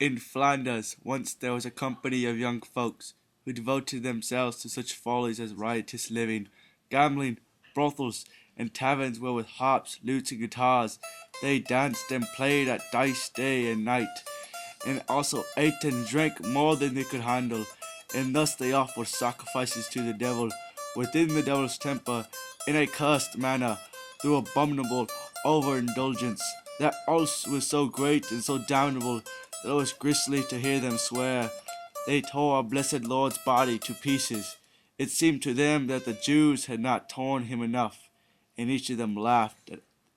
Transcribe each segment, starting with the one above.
In Flanders, once there was a company of young folks who devoted themselves to such follies as riotous living, gambling, brothels, and taverns where with harps, lutes, and guitars they danced and played at dice day and night, and also ate and drank more than they could handle, and thus they offered sacrifices to the devil within the devil's temple in a cursed manner through abominable overindulgence. That also was so great and so damnable that it was grisly to hear them swear. They tore our blessed Lord's body to pieces. It seemed to them that the Jews had not torn him enough, and each of them laughed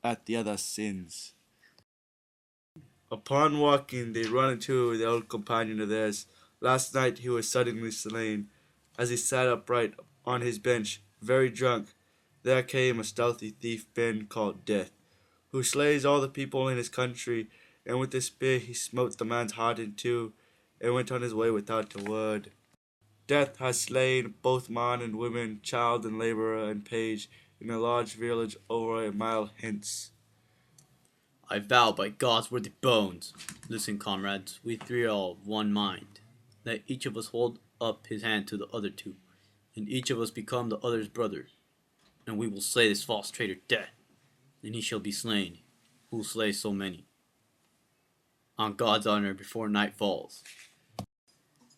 at the other's sins. Upon walking, they run into the old companion of theirs. Last night he was suddenly slain. As he sat upright on his bench, very drunk, there came a stealthy thief Ben called Death, who slays all the people in his country, and with his spear he smote the man's heart in two, and went on his way without a word. Death has slain both man and woman, child and labourer and page, in a large village over a mile hence. I vow by God's worthy bones. Listen, comrades, we three are all of one mind. Let each of us hold up his hand to the other two, and each of us become the other's brother, and we will slay this false traitor Death, and he shall be slain, who slays so many. On God's honor before night falls.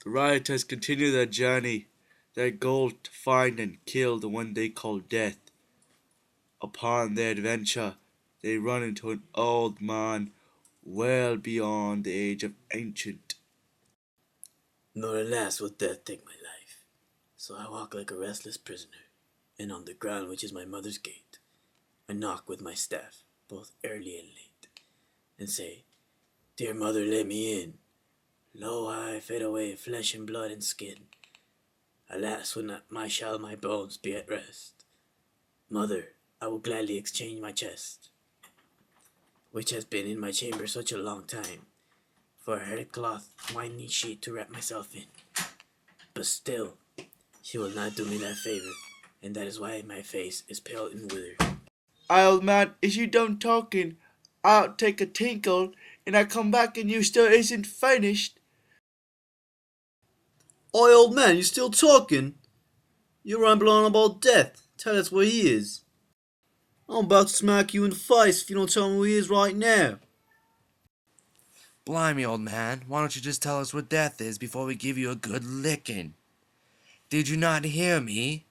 The rioters continue their journey, their goal to find and kill the one they call Death. Upon their adventure, they run into an old man well beyond the age of ancient. Nor alas will death take my life. So I walk like a restless prisoner, and on the ground which is my mother's gate, I knock with my staff, both early and late, and say, Dear mother, let me in. Lo, I fade away, flesh and blood and skin. Alas, will not my bones be at rest. Mother, I will gladly exchange my chest, which has been in my chamber such a long time, for a haircloth winding sheet to wrap myself in. But still, she will not do me that favor, and that is why my face is pale and withered. Old man, if you don't talking, I'll take a tinkle, and I come back and you still isn't finished. Oi, old man, you still talking? You rambling on about Death. Tell us where he is. I'm about to smack you in the face if you don't tell me where he is right now. Blimey, old man, why don't you just tell us what death is before we give you a good licking? Did you not hear me?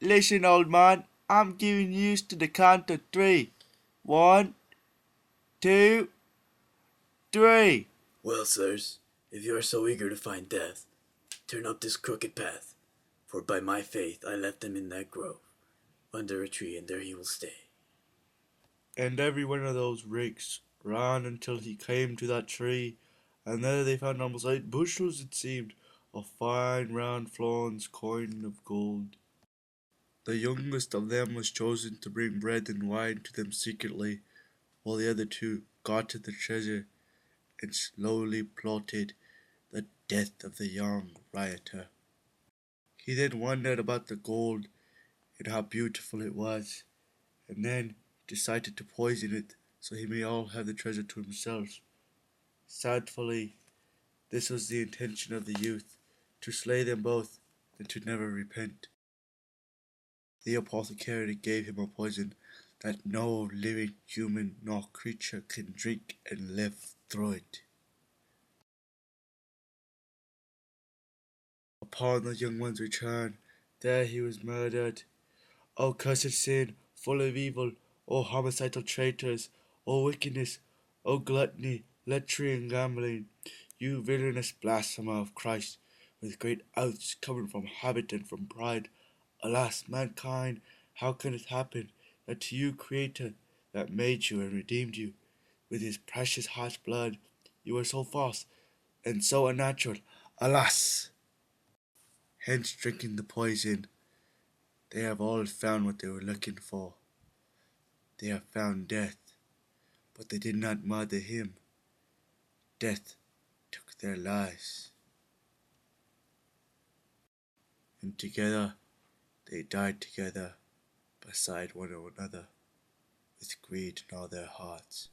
Listen, old man, I'm giving you to the count of three. 1, 2, 3. Well, sirs, if you are so eager to find death, turn up this crooked path, for by my faith I left him in that grove, under a tree, and there he will stay. And every one of those rakes ran until he came to that tree, and there they found almost 8 bushels, it seemed, of fine round florins coin of gold. The youngest of them was chosen to bring bread and wine to them secretly, while the other two got at the treasure and slowly plotted the death of the young rioter. He then wondered about the gold and how beautiful it was, and then decided to poison it so he may all have the treasure to himself. Sadly, this was the intention of the youth, to slay them both and to never repent. The apothecary gave him a poison that no living human nor creature can drink and live through it. Upon the young one's return, there he was murdered. O cursed sin, full of evil, O homicidal traitors, O wickedness, O gluttony, lechery, and gambling, you villainous blasphemer of Christ, with great oaths coming from habit and from pride. Alas, mankind, how can it happen that to you, Creator, that made you and redeemed you with his precious heart's blood, you are so false and so unnatural? Alas! Hence, drinking the poison, they have all found what they were looking for. They have found death, but they did not murder him. Death took their lives. And together, they died together beside one another, with greed in all their hearts.